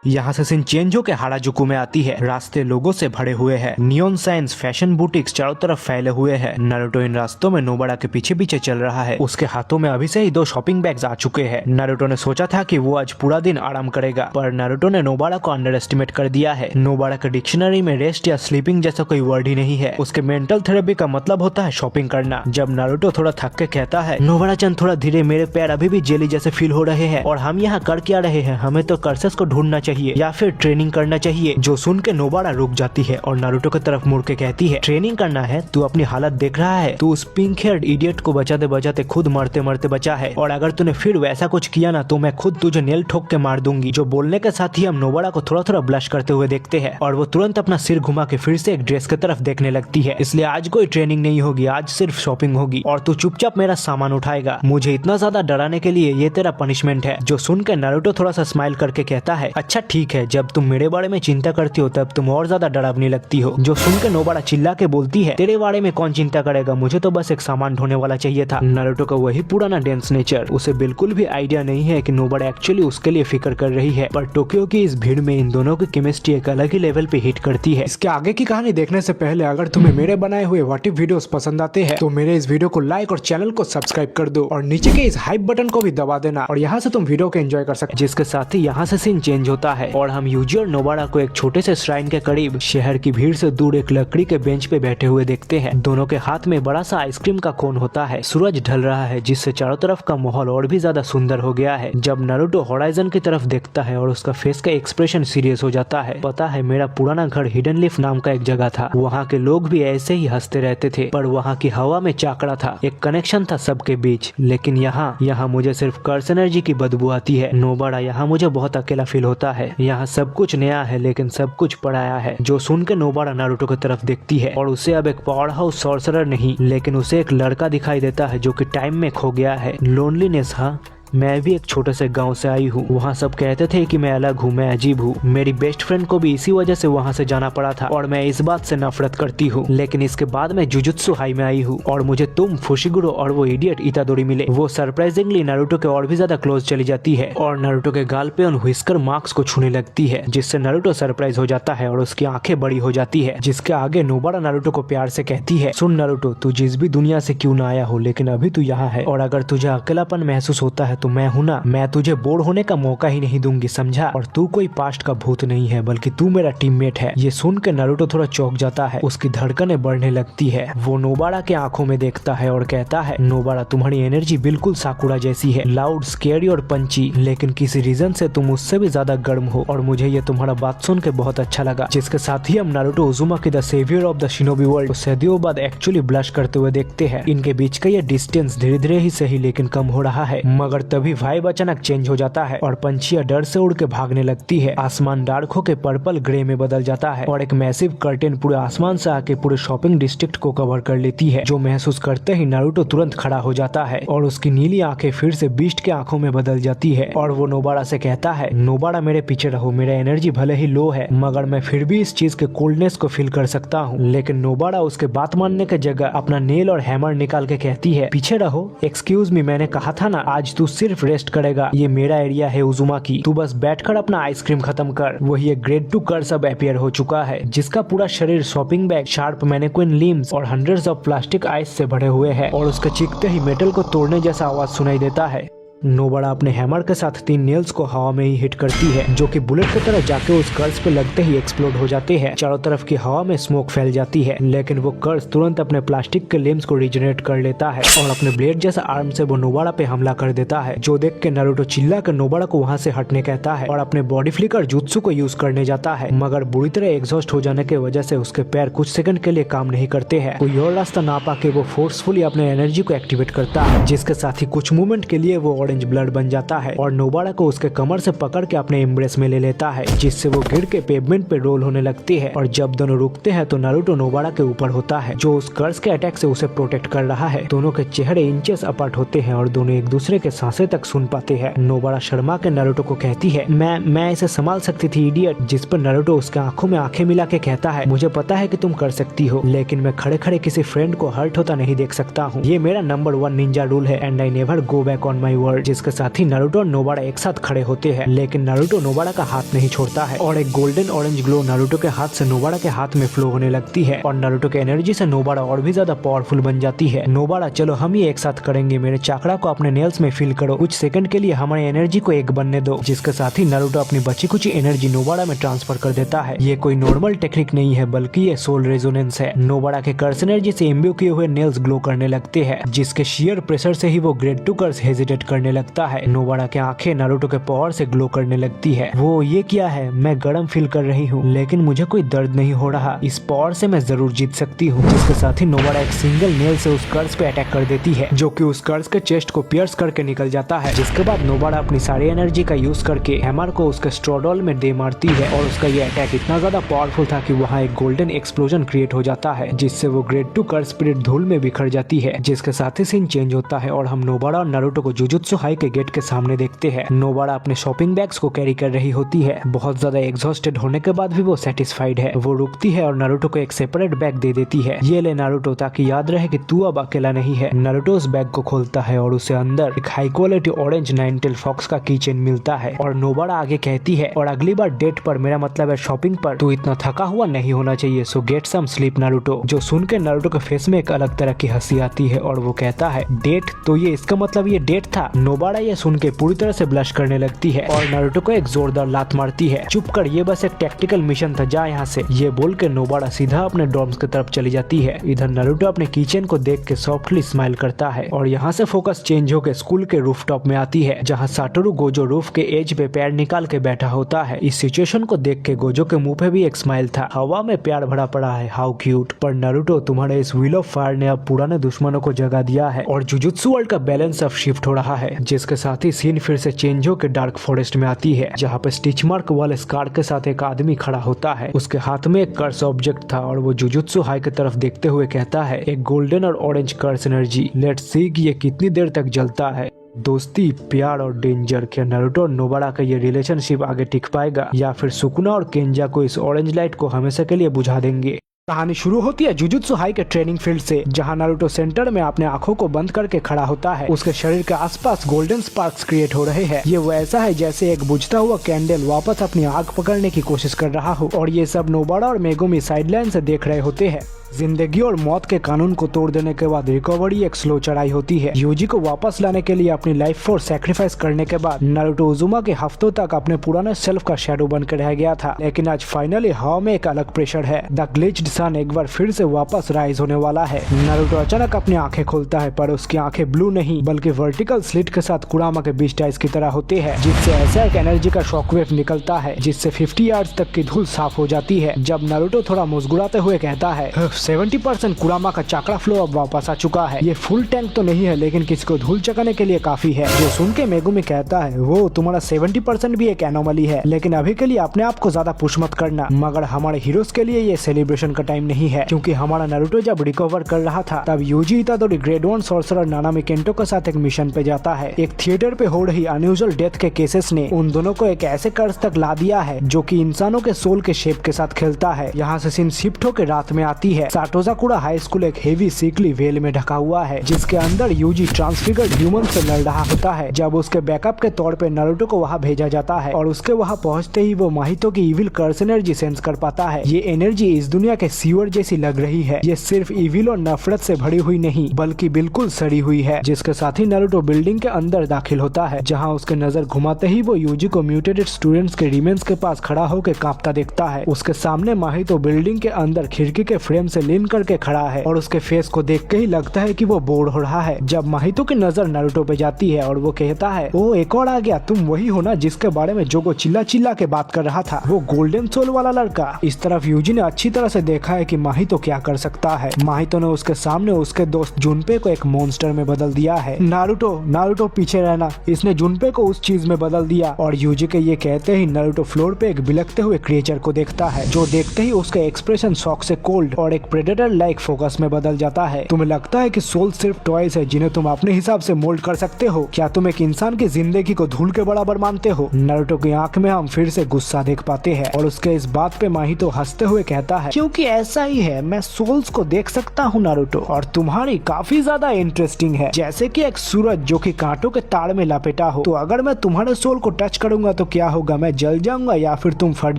यहाँ से सीन चेंज होकर हाराजुकु में आती है। रास्ते लोगों से भरे हुए हैं, नियॉन साइंस, फैशन बुटीक्स चारों तरफ फैले हुए हैं। नारुतो इन रास्तों में नोबाड़ा के पीछे पीछे चल रहा है। उसके हाथों में अभी से ही 2 शॉपिंग बैग्स आ चुके हैं। नारुतो ने सोचा था कि वो आज पूरा दिन आराम करेगा, पर नारुतो ने नोबाड़ा को अंडर एस्टिमेट कर दिया है। नोबाड़ा के डिक्शनरी में रेस्ट या स्लीपिंग जैसा कोई वर्ड ही नहीं है। उसके मेंटल थेरेपी का मतलब होता है शॉपिंग करना। जब नारुतो थोड़ा थक के कहता है, नोबाड़ा चंद थोड़ा धीरे, मेरे पैर अभी भी जेली जैसे फील हो रहे हैं और हम यहाँ कर क्या रहे हैं? हमें तो कर्सेस को ढूंढना चाहिए या फिर ट्रेनिंग करना चाहिए। जो सुन के नोबाड़ा रुक जाती है और नारुतो की तरफ मुड़ के कहती है, ट्रेनिंग करना है? तू अपनी हालत देख रहा है? तू उस पिंक हेयर्ड इडियट को बचाते बचाते खुद मरते मरते बचा है, और अगर तूने फिर वैसा कुछ किया ना तो मैं खुद तुझे नेल ठोक के मार दूंगी। जो बोलने के साथ ही हम नोबाड़ा को थोड़ा थोड़ा ब्लश करते हुए देखते हैं और वो तुरंत अपना सिर घुमा के फिर से एक ड्रेस की तरफ देखने लगती है। इसलिए आज कोई ट्रेनिंग नहीं होगी, आज सिर्फ शॉपिंग होगी और तू चुपचाप मेरा सामान उठाएगा। मुझे इतना ज्यादा डराने के लिए ये तेरा पनिशमेंट है। जो सुन के नारुतो थोड़ा सा स्माइल करके कहता है, अच्छा ठीक है, जब तुम मेरे बारे में चिंता करती हो तब तुम और ज्यादा डरावनी लगती हो। जो सुन के नोबाड़ा चिल्ला के बोलती है, तेरे बारे में कौन चिंता करेगा, मुझे तो बस एक सामान ढोने वाला चाहिए था। नारुतो का वही पुराना डेंस नेचर, उसे बिल्कुल भी आइडिया नहीं है कि नोबाड़ा एक्चुअली उसके लिए फिक्र कर रही है। पर टोक्यो की इस भीड़ में इन दोनों की केमिस्ट्री एक अलग ही लेवल पे हिट करती है। इसके आगे की कहानी देखने से पहले अगर तुम्हें मेरे बनाए हुए व्हाट इफ वीडियोस पसंद आते हैं तो मेरे इस वीडियो को लाइक और चैनल को सब्सक्राइब कर दो और नीचे के इस हाइप बटन को भी दबा देना और यहाँ से तुम वीडियो को एंजॉय कर सकते। जिसके साथ ही यहाँ से सीन चेंज होता है और हम यूजी और नोबाड़ा को एक छोटे से श्राइन के करीब शहर की भीड़ से दूर एक लकड़ी के बेंच पे बैठे हुए देखते हैं। दोनों के हाथ में बड़ा सा आइसक्रीम का कोन होता है। सूरज ढल रहा है जिससे चारों तरफ का माहौल और भी ज्यादा सुंदर हो गया है। जब नारुतो होराइजन की तरफ देखता है और उसका फेस का एक्सप्रेशन सीरियस हो जाता है। पता है, मेरा पुराना घर हिडन लीफ नाम का एक जगह था, वहाँ के लोग भी ऐसे ही हंसते रहते थे, पर वहाँ की हवा में चाकड़ा था, एक कनेक्शन था सबके बीच। लेकिन यहाँ मुझे सिर्फ कर्स एनर्जी की बदबू आती है। नोबाड़ा, यहाँ मुझे बहुत अकेला फील होता है। यहाँ सब कुछ नया है लेकिन सब कुछ पढ़ाया है। जो सुन के नोबाड़ा नारुतो की तरफ देखती है और उसे अब एक पावर हाउस सॉर्सरर नहीं लेकिन उसे एक लड़का दिखाई देता है जो कि टाइम में खो गया है। लोनलीनेस, हाँ मैं भी एक छोटे से गांव से आई हूँ। वहाँ सब कहते थे कि मैं अलग हूँ, मैं अजीब हूँ। मेरी बेस्ट फ्रेंड को भी इसी वजह से वहाँ से जाना पड़ा था और मैं इस बात से नफरत करती हूँ। लेकिन इसके बाद मैं जुजुत्सु हाई में आई हूँ और मुझे तुम, फुशिगुरो और वो इडियट इतादोरी मिले। वो सरप्राइजिंगली नारुतो के और भी ज्यादा क्लोज चली जाती है और नारुतो के गाल पे उन व्हिस्कर मार्क्स को छूने लगती है, जिससे नारुतो सरप्राइज हो जाता है और उसकी आंखें बड़ी हो जाती है। जिसके आगे नोबाड़ा नारुतो को प्यार से कहती है, सुन नारुतो, तू जिस भी दुनिया से क्यों ना आया हो लेकिन अभी तू यहाँ है और अगर तुझे अकेलापन महसूस होता है तो मैं हूँ ना, मैं तुझे बोर होने का मौका ही नहीं दूंगी, समझा। और तू कोई पास्ट का भूत नहीं है, बल्कि तू मेरा टीममेट है। ये सुन के नारुतो थोड़ा चौंक जाता है, उसकी धड़कनें बढ़ने लगती है। वो नोबाड़ा के आंखों में देखता है और कहता है, नोबाड़ा तुम्हारी एनर्जी बिल्कुल साकुरा जैसी है, लाउड, स्केरी और पंची, लेकिन किसी रीजन से तुम उससे भी ज्यादा गर्म हो और मुझे ये तुम्हारा बात सुन के बहुत अच्छा लगा। जिसके साथ ही हम Naruto Uzumaki the saviour of the Shinobi world को सदियों बाद एक्चुअली ब्लश करते हुए देखते हैं। इनके बीच का ये डिस्टेंस धीरे धीरे ही सही लेकिन कम हो रहा है, मगर तभी वाइब अचानक चेंज हो जाता है और पंछियां डर से उड़ के भागने लगती है। आसमान डार्क होके पर्पल ग्रे में बदल जाता है और एक मैसिव कर्टेन पूरे आसमान से आके पूरे शॉपिंग डिस्ट्रिक्ट को कवर कर लेती है, जो महसूस करते ही नारुतो तुरंत खड़ा हो जाता है और उसकी नीली आंखें फिर से बीस्ट के आंखों में बदल जाती है और वो नोबाड़ा से कहता है, नोबाड़ा मेरे पीछे रहो, मेरा एनर्जी भले ही लो है मगर मैं फिर भी इस चीज के कोल्डनेस को फील कर सकता हूँ। लेकिन नोबाड़ा उसके बात मानने के जगह अपना नेल और हैमर निकाल के कहती है, पीछे रहो, एक्सक्यूज मी, मैंने कहा था ना आज तू सिर्फ रेस्ट करेगा, ये मेरा एरिया है उजुमाकी, तू बस बैठकर अपना आइसक्रीम खत्म कर। वही एक ग्रेड 2 कर्स अब अपीयर हो चुका है, जिसका पूरा शरीर shopping bag, sharp mannequin limbs और हंड्रेड्स ऑफ प्लास्टिक आइस से भरे हुए है और उसके चीखते ही मेटल को तोड़ने जैसा आवाज सुनाई देता है। नोबाड़ा अपने हैमर के साथ 3 नेल्स को हवा में ही हिट करती है, जो कि बुलेट की तरह जाके उस कर्स पे लगते ही एक्सप्लोड हो जाते हैं। चारों तरफ की हवा में स्मोक फैल जाती है, लेकिन वो कर्स तुरंत अपने प्लास्टिक के लिम्स को रिजनरेट कर लेता है और अपने ब्लेड जैसा आर्म से वो नोबाड़ा पे हमला कर देता है, जो देख के नारुतो चिल्ला कर नोबाड़ा को वहाँ से हटने कहता है और अपने बॉडी फ्लिकर जुत्सु को यूज करने जाता है, मगर बुरी तरह एग्जॉस्ट हो जाने की वजह से उसके पैर कुछ सेकंड के लिए काम नहीं करते हैं। कोई और रास्ता ना पाके वो फोर्सफुली अपने एनर्जी को एक्टिवेट करता है, जिसके साथ ही कुछ मोमेंट के लिए वो ऑरेंज ब्लड बन जाता है और नोबाड़ा को उसके कमर से पकड़ के अपने एम्ब्रेस में ले लेता है, जिससे वो गिर के पेवमेंट पे रोल होने लगती है। और जब दोनों रुकते हैं तो नारुतो नोबाड़ा के ऊपर होता है, जो उस कर्स के अटैक से उसे प्रोटेक्ट कर रहा है। दोनों के चेहरे इंचेस अपार्ट होते हैं और दोनों एक दूसरे के सांसें तक सुन पाते हैं। नोबाड़ा शर्मा के नारुतो को कहती है, मैं इसे संभाल सकती थी इडियट, जिस पर नारुतो उसके आंखों में आंखें मिला के कहता है, मुझे पता है कि तुम कर सकती हो, लेकिन मैं खड़े खड़े किसी फ्रेंड को हर्ट होता नहीं देख सकता हूँ। ये मेरा नंबर 1 निंजा रूल है and I never go back on my word. जिसके साथ ही नारुतो और नोबाड़ा एक साथ खड़े होते हैं, लेकिन नारुतो नोबाड़ा का हाथ नहीं छोड़ता है और एक गोल्डन ऑरेंज ग्लो नारुतो के हाथ से नोबाड़ा के हाथ में फ्लो होने लगती है और नारुतो के एनर्जी से नोबाड़ा और भी ज्यादा पावरफुल बन जाती है। नोबाड़ा, चलो हम ये एक साथ करेंगे, मेरे चाकड़ा को अपने नेल्स में फील करो, कुछ सेकंड के लिए हमारी एनर्जी को एक बनने दो। जिसके साथ ही नारुतो अपनी बची कुछ एनर्जी नोबाड़ा में ट्रांसफर कर देता है। ये कोई नॉर्मल टेक्निक नहीं है, बल्कि ये सोल रेजोनेंस है। नोबाड़ा के कर्स एनर्जी से इम्ब्यू किए हुए नेल्स ग्लो करने लगते हैं, जिसके शेयर प्रेशर से ही वो ग्रेड 2 कर्स हेजिटेट करने लगता है। नोबाड़ा के आंखें नारुतो के पावर से ग्लो करने लगती है। वो ये क्या है, मैं गर्म फील कर रही हूँ लेकिन मुझे कोई दर्द नहीं हो रहा, इस पावर से मैं जरूर जीत सकती हूँ। जिसके साथ ही नोबाड़ा एक सिंगल नेल से उस कर्स पे अटैक कर देती है, जो कि उस कर्स के चेस्ट को पियर्स करके निकल जाता है। जिसके बाद नोबाड़ा अपनी सारी एनर्जी का यूज करके हैमर को उसके स्ट्रोडल में दे मारती है और उसका ये अटैक इतना ज्यादा पावरफुल था कि वहाँ एक गोल्डन एक्सप्लोजन क्रिएट हो जाता है, जिससे वो ग्रेड 2 कर्स स्पिरिट धूल में बिखर जाती है। जिसके साथ ही सीन चेंज होता है और हम नोबाड़ा और नारुतो को जुजुत्सु हाई के गेट के सामने देखते हैं। नोबाड़ा अपने शॉपिंग बैग्स को कैरी कर रही होती है। बहुत ज्यादा एग्जॉस्टेड होने के बाद भी वो सेटिस्फाइड है। वो रुकती है और नारुतो को एक सेपरेट बैग दे देती है, ये ले नारुतो, ताकि याद रहे कि तू अब अकेला नहीं है। नारुतो उस बैग को खोलता है और उसे अंदर एक high quality orange nine tail fox का की चेन मिलता है और नोबाड़ा आगे कहती है, और अगली बार डेट पर, मेरा मतलब है शॉपिंग पर, तू इतना थका हुआ नहीं होना चाहिए, so get some sleep Naruto. जो सुन के नारुतो के फेस में एक अलग तरह की हंसी आती है और वो कहता है, डेट, तो ये इसका मतलब ये डेट था। नोबाड़ा ये सुन के पूरी तरह से ब्लश करने लगती है और नारुतो को एक जोरदार लात मारती है, चुप कर, ये बस एक टैक्टिकल मिशन था, जा यहाँ से। ये बोल के नोबाड़ा सीधा अपने डॉर्म्स की तरफ चली जाती है। इधर नारुतो अपने किचन को देख के सॉफ्टली स्माइल करता है और यहाँ से फोकस चेंज होकर स्कूल के रूफटॉप में आती है, जहाँ साटोरू गोजो रूफ के एज पे पैर निकाल के बैठा होता है। इस सिचुएशन को देख के गोजो के मुंह पे भी एक स्माइल था, हवा में प्यार भरा पड़ा है, हाउ क्यूट। पर नारुतो, तुम्हारे इस व्हील ऑफ फायर ने अब पुराने दुश्मनों को जगा दिया है और जुजुत्सु वर्ल्ड का बैलेंस अब शिफ्ट हो रहा है। जिसके साथ ही सीन फिर से चेंज होकर डार्क फॉरेस्ट में आती है, जहाँ पे स्टिच मार्क वाले स्कार के साथ एक आदमी खड़ा होता है। उसके हाथ में एक कर्स ऑब्जेक्ट था और वो जुजुत्सु हाई की तरफ देखते हुए कहता है, एक गोल्डन और orange curse energy, let's see कि ये कितनी देर तक जलता है। दोस्ती, प्यार और डेंजर, क्या नारुतो और नोबाड़ा का ये रिलेशनशिप आगे टिक पाएगा या फिर सुकुना और केंजा को इस ऑरेंज लाइट को हमेशा के लिए बुझा देंगे। कहानी शुरू होती है जुजुत्सु हाई के ट्रेनिंग फील्ड से, जहां नारुतो सेंटर में अपने आंखों को बंद करके खड़ा होता है। उसके शरीर के आसपास गोल्डन स्पार्क्स क्रिएट हो रहे हैं। ये वैसा है जैसे एक बुझता हुआ कैंडल वापस अपनी आग पकड़ने की कोशिश कर रहा हो और ये सब नोबाड़ा और मेगुमी साइडलाइन से देख रहे होते हैं। जिंदगी और मौत के कानून को तोड़ देने के बाद रिकवरी एक स्लो चढ़ाई होती है। यूजी को वापस लाने के लिए अपनी लाइफ फोर्स सैक्रिफाइस करने के बाद नारुतो उजुमा के हफ्तों तक अपने पुराने सेल्फ का शैडो बनकर रह गया था, लेकिन आज फाइनली हवा में एक अलग प्रेशर है। द ग्लिच्ड सन एक बार फिर से वापस राइज होने वाला है। नारुतो अचानक अपनी आंखें खोलता है, पर उसकी आंखें ब्लू नहीं बल्कि वर्टिकल स्लिट के साथ कुरामा के बीच टाइज की तरह होती है, जिससे ऐसा एक एनर्जी का शॉकवेव निकलता है जिससे 50 यार्ड्स तक की धूल साफ हो जाती है। जब नारुतो थोड़ा मुस्कुराते हुए कहता है 70% कुरामा का चाकरा फ्लो अब वापस आ चुका है। ये फुल टैंक तो नहीं है, लेकिन किसी को धूल चकाने के लिए काफी है। जो सुन के मेगुमी कहता है वो तुम्हारा 70% भी एक एनोमली है, लेकिन अभी के लिए अपने आप को ज्यादा पुश मत करना। मगर हमारे हीरोज के लिए ये सेलिब्रेशन का टाइम नहीं है, क्योंकि हमारा नारुतो जब रिकवर कर रहा था तब Yuji Itadori grade 1 sorcerer Nanami Kento के साथ एक मिशन पे जाता है। एक थिएटर पे हो रही अनयूजुअल डेथ के केसेस ने उन दोनों को एक ऐसे कर्ज तक ला दिया है जो कि इंसानों के सोल के शेप के साथ खेलता है। यहाँ से सीन शिफ्ट होकर रात में आती है। साटोजाकुरा हाई स्कूल एक हेवी सीकली वेल में ढका हुआ है, जिसके अंदर यूजी ट्रांसफिगर्ड ह्यूमन से लड़ रहा होता है। जब उसके बैकअप के तौर पे नारुतो को वहाँ भेजा जाता है और उसके वहाँ पहुँचते ही वो माहितो की इविल कर्स एनर्जी सेंस कर पाता है। ये एनर्जी इस दुनिया के सीवर जैसी लग रही है। ये सिर्फ इविल और नफरत से भरी हुई नहीं बल्कि बिल्कुल सड़ी हुई है। जिसके साथ ही नारुतो बिल्डिंग के अंदर दाखिल होता है, जहाँ उसके नजर घुमाते ही वो यूजी को म्यूटेटेड स्टूडेंट्स के रिमेन्स के पास खड़ा होकर कांपता देखता है। उसके सामने माहितो बिल्डिंग के अंदर खिड़की के फ्रेम से लीन करके खड़ा है और उसके फेस को देख के ही लगता है कि वो बोर हो रहा है। जब माहितो की नजर नारुतो पे जाती है और वो कहता है ओ एक और आ गया, तुम वही हो ना जिसके बारे में जोगो चिल्ला चिल्ला के बात कर रहा था, वो गोल्डन सोल वाला लड़का। इस तरफ यूजी ने अच्छी तरह से देखा है कि माहितो क्या कर सकता है। माहितो ने उसके सामने उसके दोस्त जुनपे को एक मॉन्स्टर में बदल दिया है। नारुतो पीछे रहना, इसने जुनपे को उस चीज में बदल दिया। और यूजी के ये कहते ही नारुतो फ्लोर पे एक बिलखते हुए क्रिएचर को देखता है, जो देखते ही उसका एक्सप्रेशन शॉक से कोल्ड और एक प्रेडेटर लाइक फोकस में बदल जाता है। तुम्हें लगता है कि सोल सिर्फ टॉयज है जिन्हें तुम अपने हिसाब से मोल्ड कर सकते हो? क्या तुम एक इंसान की जिंदगी को धूल के बराबर मानते हो? नारुतो की आंख में हम फिर से गुस्सा देख पाते हैं और उसके इस बात पे माहितो हंसते हुए कहता है क्योंकि ऐसा ही है, मैं सोल्स को देख सकता हूँ नारुतो, और तुम्हारी काफी ज्यादा इंटरेस्टिंग है, जैसे कि एक सूरज जो कि कांटों के तार में लपेटा हो। तो अगर मैं तुम्हारे सोल को टच करूंगा तो क्या होगा? मैं जल जाऊंगा या फिर तुम फट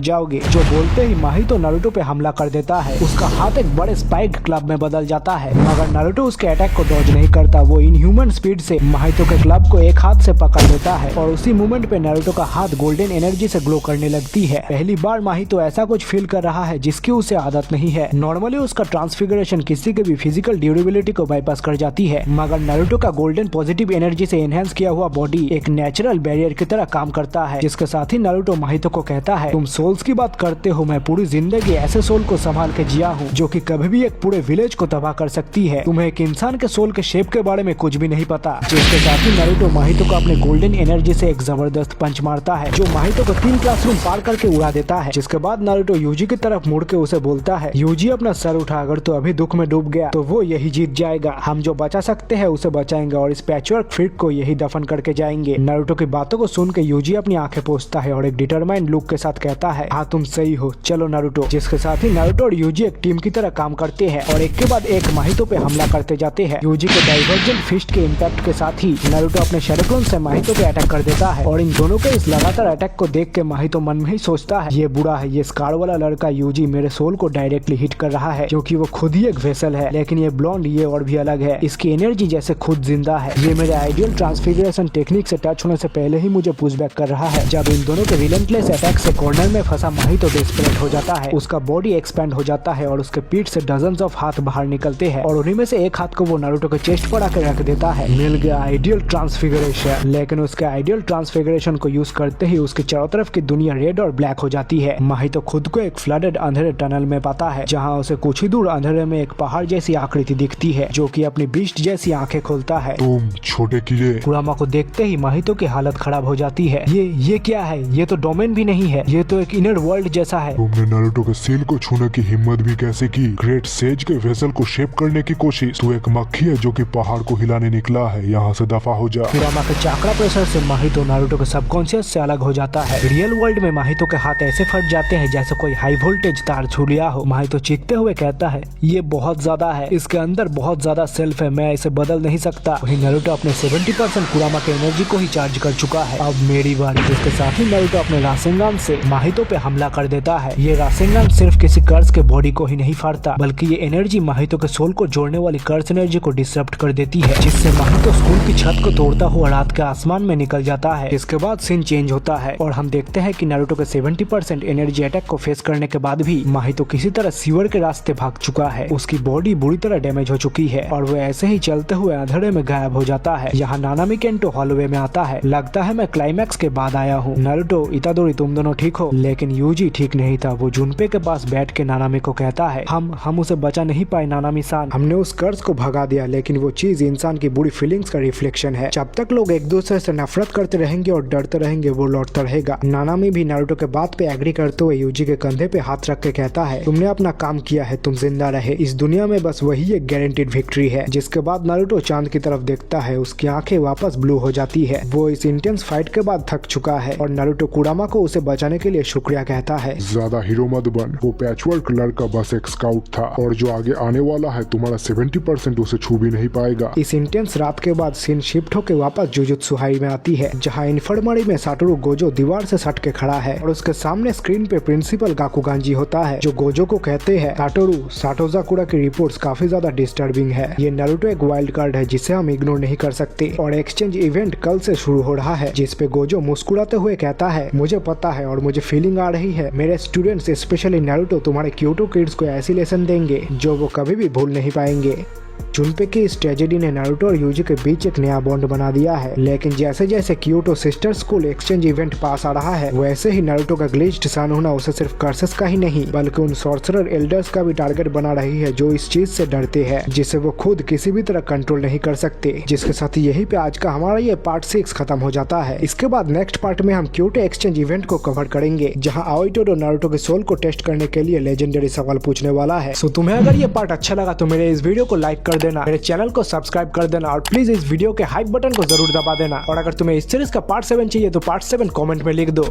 जाओगे? जो बोलते ही माहितो नारुतो पे हमला कर देता है। उसका हाथ एक बड़े स्पाइक क्लब में बदल जाता है, मगर नारुतो उसके अटैक को डॉज नहीं करता। वो इनह्यूमन स्पीड से माहितो के क्लब को एक हाथ से पकड़ लेता है और उसी मोमेंट पे नारुतो का हाथ गोल्डन एनर्जी से ग्लो करने लगती है। पहली बार माहितो ऐसा कुछ फील कर रहा है जिसकी उसे आदत नहीं है। नॉर्मली उसका ट्रांसफिगरेशन किसी के भी फिजिकल ड्यूरेबिलिटी को बाईपास कर जाती है, मगर नारुतो का गोल्डन पॉजिटिव एनर्जी से एनहेंस किया हुआ बॉडी एक नेचुरल बैरियर की तरह काम करता है। जिसके साथ ही नारुतो माहितो को कहता है तुम सोल्स की बात करते हो, मैं पूरी जिंदगी ऐसे सोल को संभाल के जिया हूँ जो कि कभी भी एक पूरे विलेज को तबाह कर सकती है। तुम्हें एक इंसान के सोल के शेप के बारे में कुछ भी नहीं पता। जिसके साथ ही नारुतो माहितो को अपने गोल्डन एनर्जी से एक जबरदस्त पंच मारता है, जो माहितो को 3 क्लासरूम पार करके उड़ा देता है। जिसके बाद नारुतो यूजी की तरफ मुड़ के उसे बोलता है यूजी अपना सर उठा, अगर तो अभी दुख में डूब गया तो वो यही जीत जाएगा। हम जो बचा सकते हैं उसे बचाएंगे और इस पैचवर्क फ्रीक को यही दफन करके जाएंगे। नारुतो की बातों को सुन के यूजी अपनी आंखें पोंछता है और एक डिटरमाइंड लुक के साथ कहता है हाँ तुम सही हो, चलो नारुतो। जिसके साथ ही नारुतो और यूजी एक टीम की तरह काम करते हैं और एक के बाद एक माहितो पे हमला करते जाते हैं। यूजी के डाइवर्जेंट फिस्ट के इम्पैक्ट के साथ ही नारुतो अपने शैडोक्लोन से माहितो पे अटैक कर देता है और इन दोनों के इस लगातार अटैक को देख के माहितो मन में ही सोचता है ये बुरा है, ये स्कार वाला लड़का यूजी मेरे सोल को डायरेक्टली हिट कर रहा है, क्योंकि वो खुद ही एक वेसल है, लेकिन ये ब्लॉन्ड ये और भी अलग है। इसकी एनर्जी जैसे खुद जिंदा है। ये मेरे आइडियल ट्रांसफिगरेशन टेक्निक से टच होने से पहले ही मुझे पुश बैक कर रहा है। जब इन दोनों के रिलेंटलेस अटैक से कॉर्नर में फंसा माहितो डेस्परेट हो जाता है। उसका बॉडी एक्सपेंड हो जाता है और उसके पीठ से डजन्स ऑफ हाथ बाहर निकलते हैं और उन्हीं में से एक हाथ को वो नारुतो के चेस्ट पर आकर रख देता है। मिल गया आइडियल ट्रांसफिगरेशन। लेकिन उसके आइडियल ट्रांसफिगरेशन को यूज करते ही उसकी चारों तरफ की दुनिया रेड और ब्लैक हो जाती है। माहितो खुद को एक फ्लडेड अंधेरे टनल में पाता है, जहाँ उसे कुछ ही दूर अंधेरे में एक पहाड़ जैसी आकृति दिखती है जो कि अपनी बीस्ट जैसी आंखें खोलता है। तुम छोटे कीड़े। कुरामा को देखते ही माहितो की हालत खराब हो जाती है। ये क्या है? ये तो डोमेन भी नहीं है, ये तो एक इनर वर्ल्ड जैसा है। तुमने नारुतो के सील को छूने की हिम्मत भी कैसे की? ग्रेट सेज के वेसल को शेप करने की कोशिश। तू एक मक्खी है जो कि पहाड़ को हिलाने निकला है, यहाँ से दफा हो जा। कुरामा के चाकरा प्रेशर से माहितो नारुतो के सबकॉन्शियस से अलग हो जाता है। रियल वर्ल्ड में माहितो के हाथ ऐसे फट जाते हैं जैसे कोई हाई वोल्टेज तार छू लिया हो। माहितो चीखते हुए कहता है ये बहुत ज्यादा है, इसके अंदर बहुत ज्यादा सेल्फ है, मैं इसे बदल नहीं सकता। वही नारुतो अपने 70% कुरामा के एनर्जी को ही चार्ज कर चुका है। अब मेरी बारी। जिसके साथ ही नारुतो अपने रासेंगान से माहितो पे हमला कर देता है। ये रासेंगान सिर्फ किसी कर्ज के बॉडी को ही नहीं फाड़ते जाता, बल्कि ये एनर्जी माहितो के सोल को जोड़ने वाली कर्स एनर्जी को डिसरप्ट कर देती है, जिससे माहितो स्कूल की छत को तोड़ता हुआ रात के आसमान में निकल जाता है। इसके बाद सीन चेंज होता है और हम देखते हैं कि नारुतो के 70% एनर्जी अटैक को फेस करने के बाद भी माहितो किसी तरह सीवर के रास्ते भाग चुका है। उसकी बॉडी बुरी तरह डैमेज हो चुकी है और वो ऐसे ही चलते हुए अंधेरे में गायब हो जाता है। यहाँ नानामी केंटो हॉलवे में आता है। लगता है मैं क्लाइमैक्स के बाद आया हूँ। नारुतो, इतादोरी, तुम दोनों ठीक हो? लेकिन यूजी ठीक नहीं था। वो जुनपे के पास बैठ के नानामी को कहता है, हम उसे बचा नहीं पाए नानामी सान। हमने उस कर्ज को भगा दिया, लेकिन वो चीज इंसान की बुरी फीलिंग्स का रिफ्लेक्शन है। जब तक लोग एक दूसरे से नफरत करते रहेंगे और डरते रहेंगे, वो लौटता रहेगा। नानामी भी नारुतो के बात पे एग्री करते हुए यूजी के कंधे पे हाथ रख के कहता है, तुमने अपना काम किया है, तुम जिंदा रहे। इस दुनिया में बस वही एक गारंटीड विक्ट्री है। जिसके बाद नारुतो चांद की तरफ देखता है। उसकी आंखें वापस ब्लू हो जाती है। वो इस इंटेंस फाइट के बाद थक चुका है और नारुतो कुरामा को उसे बचाने के लिए शुक्रिया कहता है। ज्यादा हीरो मत बन, वो पैचवर्क लड़का बस एक स्काउट था और जो आगे आने वाला है तुम्हारा 70% उसे छू भी नहीं पाएगा। इस इंटेंस रात के बाद सीन शिफ्ट होकर वापस जुजुत्सु हाई में आती है, जहाँ इन्फर्मरी में साटोरू गोजो दीवार से सट के खड़ा है और उसके सामने स्क्रीन पे प्रिंसिपल गाकुगांजी होता है, जो गोजो को कहते हैं, साटोरू, साटोजाकुरा की रिपोर्ट्स काफी ज्यादा डिस्टर्बिंग है। ये नारुतो एक वाइल्ड कार्ड है जिसे हम इग्नोर नहीं कर सकते और एक्सचेंज इवेंट कल से शुरू हो रहा है। जिस पे गोजो मुस्कुराते हुए कहता है, मुझे पता है और मुझे फीलिंग आ रही है, मेरे स्टूडेंट्स स्पेशली नारुतो तुम्हारे क्योटो किड्स को ऐसी लेसन देंगे जो वो कभी भी भूल नहीं पाएंगे। जुनपे की इस ट्रेजेडी ने नारुतो और यूजी के बीच एक नया बॉन्ड बना दिया है। लेकिन जैसे जैसे Kyoto sister school exchange event पास आ रहा है, वैसे ही नारुतो का ग्लिच्ड सन होना उसे सिर्फ कर्सेस का ही नहीं बल्कि उन सॉर्सरर एल्डर्स का भी टारगेट बना रही है, जो इस चीज से डरते हैं, जिसे वो खुद किसी भी तरह कंट्रोल नहीं कर सकते। जिसके साथ यही पे आज का हमारा ये पार्ट 6 खत्म हो जाता है। इसके बाद नेक्स्ट पार्ट में हम क्योटो एक्सचेंज इवेंट को कवर करेंगे, जहाँ आओइटोडो नारुतो के सोल को टेस्ट करने के लिए लेजेंडरी सवाल पूछने वाला है। सो तुम्हें अगर ये पार्ट अच्छा लगा तो मेरे इस वीडियो को लाइक कर देना, मेरे चैनल को सब्सक्राइब कर देना और प्लीज इस वीडियो के हाइप बटन को जरूर दबा देना। और अगर तुम्हें इस सीरीज का पार्ट 7 चाहिए तो पार्ट 7 कमेंट में लिख दो।